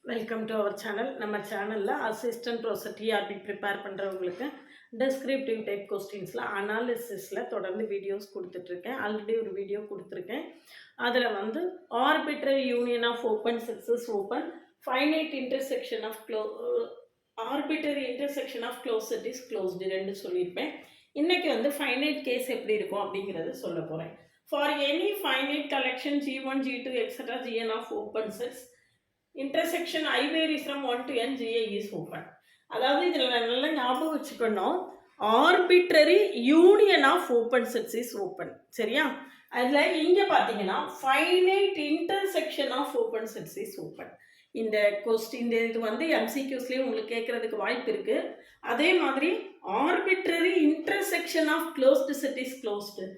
Welcome to our channel. நம்ம சேனலில் assistant professor TRB prepare பண்ணுறவங்களுக்கு டெஸ்கிரிப்டிவ் டைப் கொஸ்டின்ஸில் அனாலிசிஸில் தொடர்ந்து வீடியோஸ் கொடுத்துட்ருக்கேன். ஆல்ரெடி ஒரு வீடியோ கொடுத்துருக்கேன். அதில் arbitrary union of open sets is open, finite intersection of arbitrary intersection of close set is closed ரெண்டு சொல்லியிருப்பேன். இன்றைக்கி ஃபைனைட் கேஸ் எப்படி இருக்கும் அப்படிங்கிறது சொல்ல போகிறேன். For any finite collection G1, G2, etc. Gn of open sets intersection I varies from 1 to n GI is open. அதாவது இதில் நல்லா ஞாபகம் வச்சுக்கணும், arbitrary union of open sets is open. சரியா? அதில் இங்கே பார்த்தீங்கன்னா finite intersection of open sets is open. இந்த கொஸ்டின் இது எம்சிக்யூஸ்லேயே உங்களுக்கு கேட்குறதுக்கு வாய்ப்பு இருக்குது. அதே மாதிரி arbitrary intersection of closed set is closed,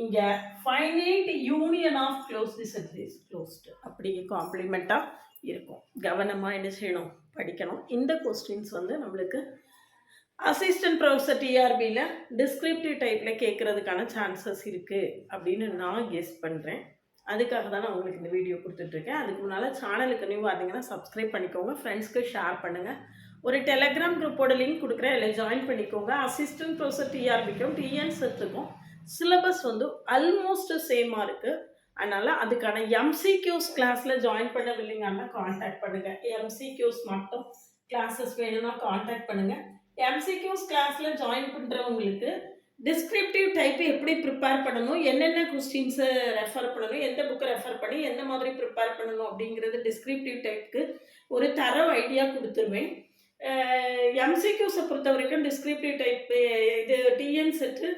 இங்கே finite union of closed set is closed. அப்படி காம்ப்ளிமெண்ட்டாக இருக்கும். கவனமாக என்ன செய்யணும், படிக்கணும். இந்த கொஸ்டின்ஸ் நம்மளுக்கு அசிஸ்டன்ட் ப்ரொஃபஸர் டிஆர்பியில் டிஸ்கிரிப்டிவ் டைப்பில் கேட்குறதுக்கான சான்சஸ் இருக்குது அப்படின்னு நான் கெஸ் பண்ணுறேன். அதுக்காக தான் நான் உங்களுக்கு இந்த வீடியோ கொடுத்துட்ருக்கேன். அதுக்கு முன்னால் சேனலுக்கு நியூ பார்த்தீங்கன்னா சப்ஸ்கிரைப் பண்ணிக்கோங்க, ஃப்ரெண்ட்ஸ்க்கு ஷேர் பண்ணுங்கள். ஒரு டெலகிராம் குரூப்போட லிங்க் கொடுக்குறேன், அதில் ஜாயின் பண்ணிக்கோங்க. அசிஸ்டன்ட் ப்ரொஃபஸர் டிஆர்பிக்கும் டிஎன் செட்டுக்கும் சிலபஸ் ஆல்மோஸ்ட் சேமாக இருக்குது. அதனால் அதுக்கான எம்சிக்யூஸ் கிளாஸில் ஜாயின் பண்ணவில்லைங்கன்னா காண்டாக்ட் பண்ணுங்கள். எம்சிக்யூஸ் மட்டும் கிளாஸஸ் வேணும்னா காண்டாக்ட் பண்ணுங்கள். எம்சிக்யூஸ் கிளாஸில் ஜாயின் பண்ணுறவங்களுக்கு டிஸ்கிரிப்டிவ் டைப் எப்படி ப்ரிப்பேர் பண்ணணும், என்னென்ன கொஸ்டின்ஸை ரெஃபர் பண்ணணும், எந்த புக்கை ரெஃபர் பண்ணி எந்த மாதிரி ப்ரிப்பேர் பண்ணணும் அப்படிங்கிறது டிஸ்கிரிப்டிவ் டைப்புக்கு ஒரு தரவு ஐடியா கொடுத்துருவேன். எம்சிக்யூஸை பொறுத்த வரைக்கும் டிஸ்கிரிப்டிவ் டைப்பு இது TN SET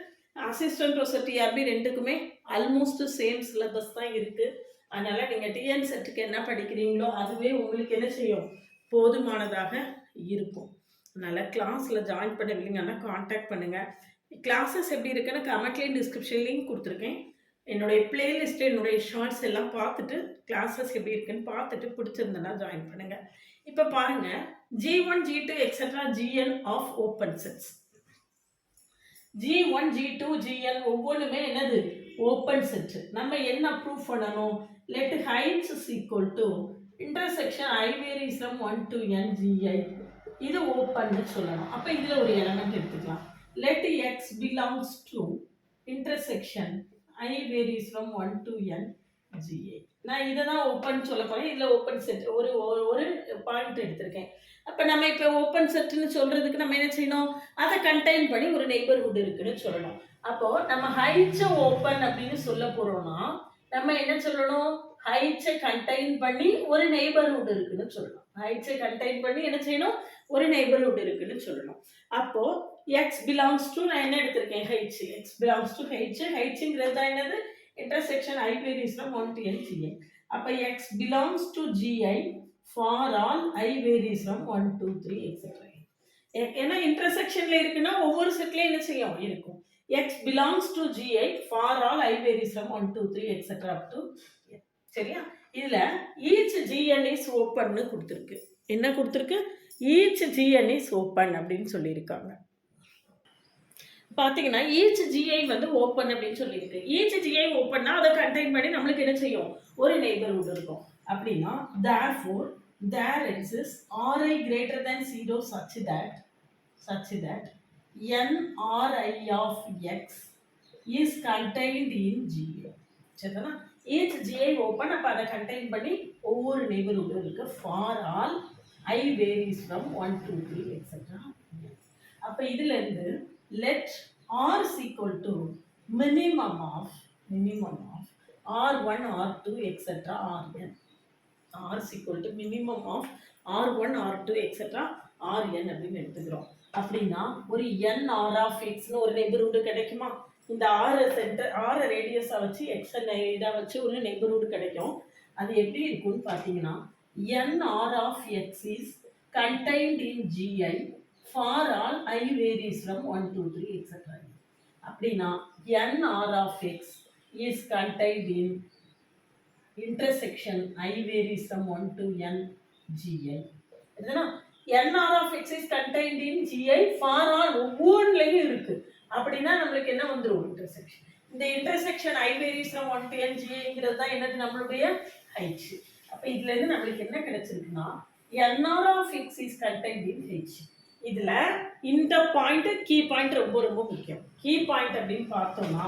assistant professor TRB ரெண்டுக்குமே ஆல்மோஸ்ட் சேம் சிலபஸ் தான் இருக்குது. அதனால் நீங்கள் டிஎன் செட்டுக்கு என்ன படிக்கிறீங்களோ அதுவே உங்களுக்கு என்ன செய்யும், போதுமானதாக இருக்கும். அதனால் கிளாஸில் ஜாயின் பண்ணவில்லைங்கன்னா காண்டாக்ட் பண்ணுங்கள். கிளாஸஸ் எப்படி இருக்குன்னு கமெண்ட்லேயும் டிஸ்கிரிப்ஷன்லேயும் கொடுத்துருக்கேன். என்னுடைய பிளேலிஸ்ட்டு என்னுடைய ஷார்ட்ஸ் எல்லாம் பார்த்துட்டு கிளாஸஸ் எப்படி இருக்குன்னு பார்த்துட்டு பிடிச்சிருந்தேன்னா ஜாயின் பண்ணுங்கள். இப்போ பாருங்கள், G1, G2, etc. Gn of open sets. G1, G2, Gn ஒவ்வொன்றுமே என்னது, ஓப்பன் செட். நம்ம என்ன ப்ரூஃப் பண்ணணும், let heights is equal to intersection I varies from 1 to n GI, இது ஓப்பன்னு சொல்லணும். அப்போ இதில் ஒரு எலமெண்ட் எடுத்துக்கலாம். Let x belongs to intersection I varies from 1 to n GI. நான் இதை தான் ஓப்பன் சொல்ல போகிறேன். இதில் ஓப்பன் செட் ஒரு ஒரு பாயிண்ட் எடுத்திருக்கேன். அப்போ நம்ம இப்போ ஓப்பன் செட்டுன்னு சொல்கிறதுக்கு நம்ம என்ன செய்யணும், அதை கண்டெயின் பண்ணி ஒரு நெய்பர்ஹுட் இருக்குன்னு சொல்லணும். அப்போது நம்ம ஹைட்ஸை ஓப்பன் அப்படின்னு சொல்ல போகிறோம்னா நம்ம என்ன சொல்லணும், ஹைட்ஸை கண்டெயின் பண்ணி ஒரு நெய்பர்ஹுட் இருக்குன்னு சொல்லணும். ஹைட்ஸை கண்டெயின் பண்ணி என்ன செய்யணும், ஒரு நெய்பர்ஹுட் இருக்குன்னு சொல்லணும். அப்போது எக்ஸ் பிலாங்ஸ் டு, நான் என்ன எடுத்திருக்கேன், ஹைட்ஸ். எக்ஸ் பிலாங்ஸ் டு ஹைட்ஸுங்கிறது தான் என்னது, intersection I varies from 1 to n GI. அப்போ x belongs to GI for all I varies from 1 to 3 etc. ஏன்னா இன்டர்செக்ஷனில் இருக்குன்னா ஒவ்வொரு செட்லேயும் என்ன செய்யும் இருக்கும். x belongs to GI for all I varies from 1 to 3 etc. up to n. சரியா? இதில் each GN is open கொடுத்துருக்கு. என்ன கொடுத்துருக்கு, each GN is open அப்படின்னு சொல்லியிருக்காங்க. பார்த்தீங்கன்னா ஈச் ஜிஐ ஓப்பன் அப்படின்னு சொல்லியிருக்கு. ஈச் ஜிஐ ஓப்பன்னா அதை கண்டெயின் பண்ணி நம்மளுக்கு என்ன செய்யும், ஒரு நெய்பர்ஹுட் இருக்கும். அப்படின்னா therefore there exists Ri greater than 0 such that Nri of x is contained in GI. சரிதானா? ஈச் ஜிஐ ஓப்பன், அப்போ அதை கண்டெயின் பண்ணி ஒவ்வொரு நெய்பர்ஹுட் இருக்கு. For all I varies from 1 to 3 etc. அப்போ இதிலிருந்து let R is equal to minimum of R1, R2, etc. Rn. R is equal to minimum of R1, R2, etc. Rn அப்படின்னு எடுத்துக்கிறோம். அப்படின்னா ஒரு NR of Xன்னு ஒரு neighbourhood கிடைக்குமா? இந்த R ரேடியஸை வச்சு X இதை வச்சு ஒரு நெய்பர்ஹுட் கிடைக்கும். அது எப்படி இருக்குன்னு பார்த்தீங்கன்னா NR of X is contained in GI for all I varies from 1 to 3 etc. அப்படின்னா NR of X is contained in intersection I varies from 1 to n GI. NR of X is contained in GI for all, ஒவ்வொன்றுலையும் இருக்கு. அப்படின்னா நம்மளுக்கு என்ன வந்துடும், intersection. இந்த intersection I varies from 1 to n GIங்கிறது தான் என்னது, நம்மளுடைய ஹைட்ஸ். அப்போ இதுலேருந்து நம்மளுக்கு என்ன கிடைச்சிருக்குன்னா NR of X is contained in H. இதுல இந்த பாயிண்ட் கீ பாயிண்ட் ரொம்ப ரொம்ப முக்கியம். கீ பாயிண்ட் அப்படின்னு பார்த்தோம்னா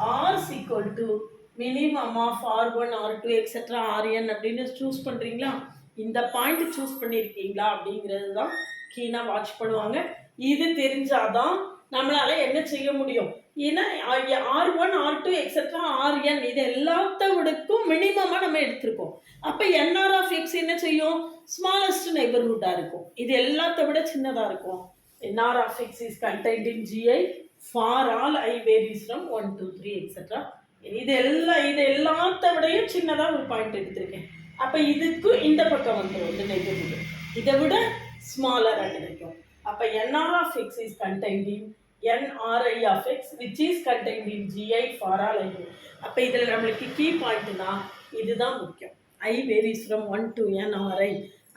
R is equal to minimum of R1, R2, etc. Rn அப்படின்னு சூஸ் பண்றீங்களா? இந்த பாயிண்ட் சூஸ் பண்ணியிருக்கீங்களா அப்படிங்கிறது தான் கீனா வாட்ச் பண்ணுவாங்க. இது தெரிஞ்சாதான் நம்மளால என்ன செய்ய முடியும். ஏன்னா R1, R2, etc. Rn இது எல்லாத்த விடக்கும் மினிமமா நம்ம எடுத்திருக்கோம். அப்ப NR of X என்ன செய்யும்? ஸ்மாலஸ்ட் நெய்பர்ஹுட்டா இருக்கும். இது எல்லாத்த விட சின்னதா இருக்கும். NR of X is contained in GI for all I varies from 1 to 3 etc. இது எல்லாத்த விடையும் சின்னதா ஒரு பாயிண்ட் எடுத்திருக்கேன். அப்ப இதுக்கு இந்த பக்கம் வந்துடும் இந்த நெய்பர்ஹுட். இதை விட ஸ்மாலரா கிடைக்கும். அப்ப NR of X is contained in NRI of X which is contained in GI for all I. அப்ப இதுல நம்மளுக்கு கீ பாயிண்ட்னா இதுதான் முக்கியம். I varies from 1 to NRI.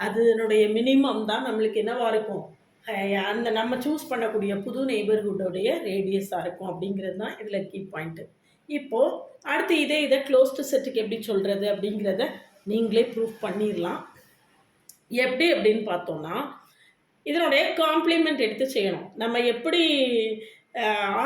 அதனுடைய மினிமம் தான் நம்மளுக்கு என்னவா இருக்கும், அந்த நம்ம சூஸ் பண்ணக்கூடிய புது நெய்பர்ஹுட்டோடைய ரேடியஸாக இருக்கும் அப்படிங்கிறது தான் இதில் கீ பாயிண்ட்டு. இப்போது அடுத்து இதை க்ளோஸ்டு செட்டுக்கு எப்படி சொல்கிறது அப்படிங்கிறத நீங்களே ப்ரூஃப் பண்ணிடலாம். எப்படி அப்படின்னு பார்த்தோம்னா இதனுடைய காம்ப்ளிமெண்ட் எடுத்து செய்யணும். நம்ம எப்படி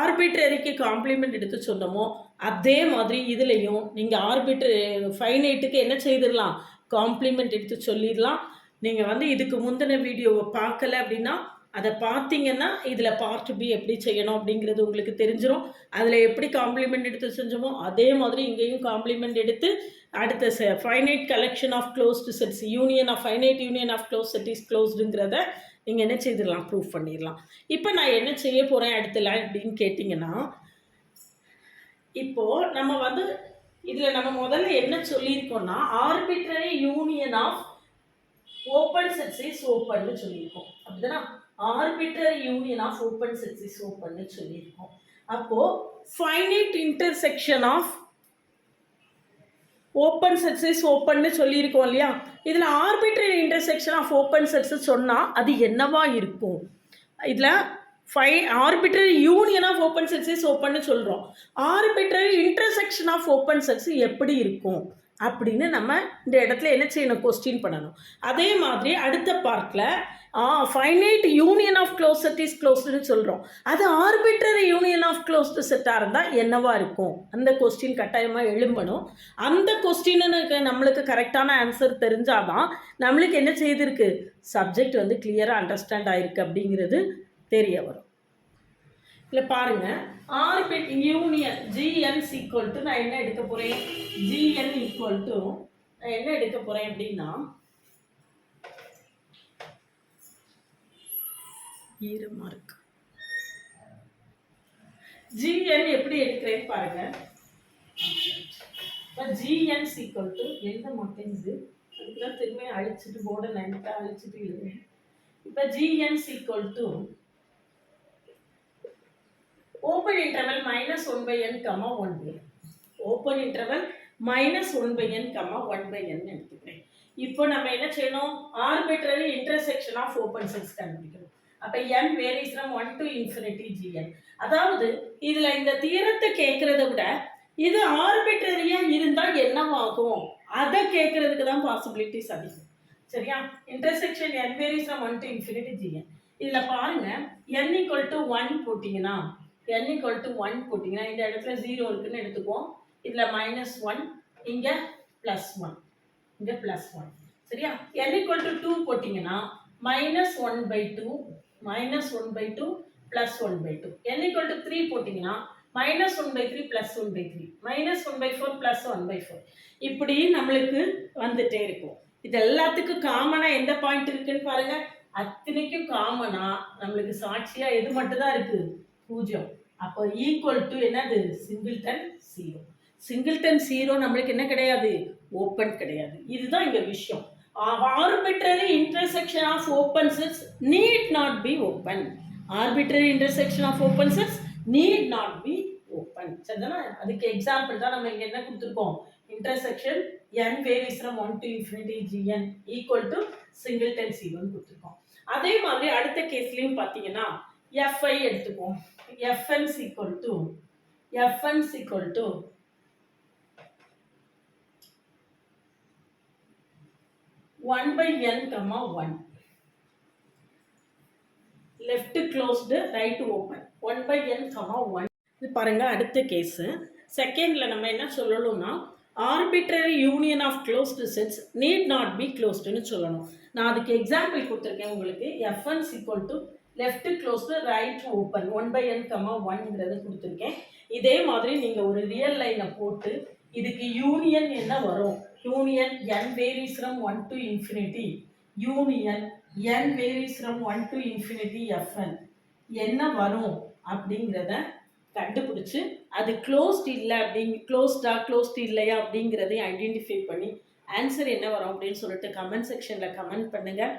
ஆர்பிட்ரரிக்கு காம்ப்ளிமெண்ட் எடுத்து சொன்னோமோ அதே மாதிரி இதுலேயும் நீங்கள் ஆர்பிட்ரு ஃபைனைட்டுக்கு என்ன செய்திடலாம், காம்ப்ளிமெண்ட் எடுத்து சொல்லிடலாம். நீங்கள் இதுக்கு முந்தின வீடியோவை பார்க்கல அப்படின்னா அதை பார்த்தீங்கன்னா இதில் பார்ட் பி எப்படி செய்யணும் அப்படிங்கிறது உங்களுக்கு தெரிஞ்சிடும். அதில் எப்படி காம்ப்ளிமெண்ட் எடுத்து செஞ்சோமோ அதே மாதிரி இங்கேயும் காம்ப்ளிமெண்ட் எடுத்து அடுத்த finite collection of closed sets union of finite union of close set is க்ளோஸ்டுங்கிறத நீங்கள் என்ன செய்திடலாம், ப்ரூஃப் பண்ணிடலாம். இப்போ நான் என்ன செய்ய போகிறேன் அடுத்துல அப்படின்னு கேட்டிங்கன்னா, இப்போது நம்ம இதில் நம்ம முதல்ல என்ன சொல்லியிருக்கோம்னா arbitrary union of open sets is ஓப்பன்னு சொல்லியிருக்கோம். அப்படிதானா? Arbitrary union of open sets is ஓப்பன்னு சொல்லியிருக்கோம். அப்போது finite intersection of open sets is ஓப்பன்னு சொல்லியிருக்கோம் இல்லையா? இதில் arbitrary intersection of open sets சொன்னால் அது என்னவா இருக்கும்? இதில் arbitrary union of open sets is ஓப்பன்னு சொல்கிறோம். Arbitrary intersection of open sets எப்படி இருக்கும் அப்படின்னு நம்ம இந்த இடத்துல என்ன செய்யணும், கொஸ்டின் பண்ணணும். அதே மாதிரி அடுத்த பார்ட்டில் finite union of close set is க்ளோஸ்டுன்னு சொல்கிறோம். அது ஆர்பிட்ரரி யூனியன் ஆஃப் க்ளோஸ்டு செட்டாக இருந்தால் என்னவா இருக்கும், அந்த கொஸ்டின் கட்டாயமாக எழும்பணும். அந்த கொஸ்டினுக்கு நம்மளுக்கு கரெக்டான ஆன்சர் தெரிஞ்சாதான் நம்மளுக்கு என்ன செய்திருக்கு, சப்ஜெக்ட் கிளியராக அண்டர்ஸ்டாண்ட் ஆகிருக்கு அப்படிங்கிறது தெரிய வரும். இல்லை பாருங்கள், arbitrary union GN equal to நான் என்ன எடுக்க போகிறேன், ஜிஎன் ஈக்குவல் டு நான் என்ன எடுக்க போகிறேன் அப்படின்னா ஈரமார்க் ஜிஎன் எப்படி எடுக்கிறேன்னு பாருங்க. இப்போ ஜிஎன் ஈக்குவல் டு எழுத மாட்டேங்குது, அதுக்குதான் திரும்ப அழிச்சிட்டு போர்டை நைட்டாக அழிச்சிட்டு எழுதுறேன். இப்போ GN equal to open interval minus 1 by n, 1 by n. Open interval minus 1 by n, 1 by n எடுத்துக்கிறேன். இப்போ நம்ம என்ன செய்யணும், arbitrary intersection of open sets கண்டுபிடிக்கணும். அப்போ n varies from 1 to infinity gn. அதாவது இதில் இந்த தியரத்தை கேட்கறத விட இது ஆர்பிட்ரரியாக இருந்தால் என்னவாகும் அதை கேட்கறதுக்கு தான் பாசிபிலிட்டிஸ் அதிகம். சரியா? Intersection n varies from 1 to infinity gn. இதில் பாருங்க n equal to 1 போட்டிங்கன்னா n equal to 1 போட்டிங்கன்னா இந்த இடத்துல 0 இருக்குன்னு எடுத்துக்குவோம். இதில் -1, இங்கே +1, இங்கே +1. சரியா? n equal to 2 போட்டிங்கன்னா -1/2, -1/2, +1/2. n equal to 3 போட்டிங்கன்னா -1/3, +1/3, -1/4, +1/4. இப்படி நம்மளுக்கு வந்துட்டே இருக்கும். இது எல்லாத்துக்கும் காமனாக எந்த பாயிண்ட் இருக்குன்னு பாருங்க. அத்தனைக்கும் காமனாக நம்மளுக்கு சாட்சியாக எது மட்டும் தான் இருக்குது, 0. அப்போ ஈக்குவல் டு என்னது, சிங்கிள்டன் 0. சிங்கிள்டன் 0 நம்மளுக்கு என்ன கிடையாது, ஓப்பன் கிடையாது. இதுதான் இங்கே விஷயம். Arbitrary intersection of open sets need not be open. Arbitrary intersection of open sets need not be open. சரிதானா? அதுக்கு எக்ஸாம்பிள் தான் நம்ம இங்கே என்ன கொடுத்துருக்கோம், intersection n varies from 1 to infinity gn equal to singleton 0 கொடுத்துருக்கோம். அதே மாதிரி அடுத்த கேஸ்லையும் பார்த்தீங்கன்னா fi எடுத்துப்போம். fn equal to 1 1 by n, 1. Left closed, right open. 1 by n, 1. இது பாருங்க அடுத்த கேஸு. செகண்ட்ல நம்ம என்ன சொல்லணும்னா arbitrary union of closed sets need not be க்ளோஸ்டுன்னு சொல்லணும். நான் அதுக்கு எக்ஸாம்பிள் கொடுத்துருக்கேன் உங்களுக்கு. Fn equal to left closed, right open. 1 by n, 1ங்கிறது கொடுத்துருக்கேன். இதே மாதிரி நீங்கள் ஒரு ரியல் லைனை போட்டு இதுக்கு யூனியன் என்ன வரும்? Union n varies from 1 to infinity. Union n varies from 1 to infinity Fn என்ன வரும் அப்படிங்கிறத கண்டுபிடிச்சு அது க்ளோஸ்ட் இல்லை க்ளோஸ்ட் இல்லையா அப்படிங்கிறதை ஐடென்டிஃபை பண்ணி ஆன்சர் என்ன வரும் அப்படின்னு சொல்லிட்டு கமெண்ட் செக்ஷனில் கமெண்ட் பண்ணுங்கள்.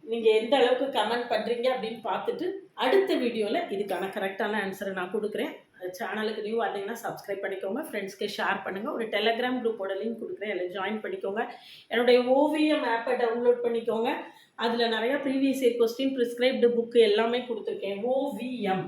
நீங்கள் எந்த அளவுக்கு கமெண்ட் பண்ணுறீங்க அப்படின்னு பார்த்துட்டு அடுத்த வீடியோவில் இதுக்கான கரெக்டான ஆன்சரை நான் கொடுக்குறேன். சேனலுக்கு நியூ வந்தீங்கன்னா சப்ஸ்கிரைப் பண்ணிக்கோங்க, ஃப்ரெண்ட்ஸ்க்கு ஷேர் பண்ணுங்கள். ஒரு டெலகிராம் குரூப்போட லிங்க் கொடுக்குறேன், அதில் ஜாயின் பண்ணிக்கோங்க. என்னுடைய ஓவியம் ஆப்பை டவுன்லோட் பண்ணிக்கோங்க. அதில் நிறையா previous year question, prescribed book எல்லாமே கொடுத்துருக்கேன். ஓவியம்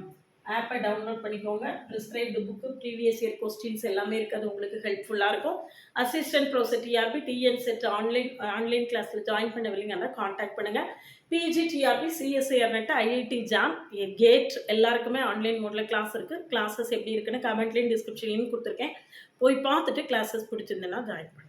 ஆப்பை டவுன்லோட் பண்ணிக்கோங்க. Prescribed book, previous year questions எல்லாமே இருக்குது. அது உங்களுக்கு ஹெல்ப்ஃபுல்லாக இருக்கும். Assistant professor TRB TN SET online கிளாஸில் ஜாயின் பண்ண வில்லிங்கன்னா காண்டாக்ட் பண்ணுங்கள். PG TRB CSIR NET IIT JAM GATE எல்லாருக்குமே ஆன்லைன் மோடில் கிளாஸ் இருக்குது. கிளாஸஸ் எப்படி இருக்குன்னு கமெண்ட்லேயும் டிஸ்கிரிப்ஷன்லேயும் கொடுத்துருக்கேன். போய் பார்த்துட்டு கிளாஸஸ் பிடிச்சிருந்தேன்னா ஜாயின் பண்ணுங்கள்.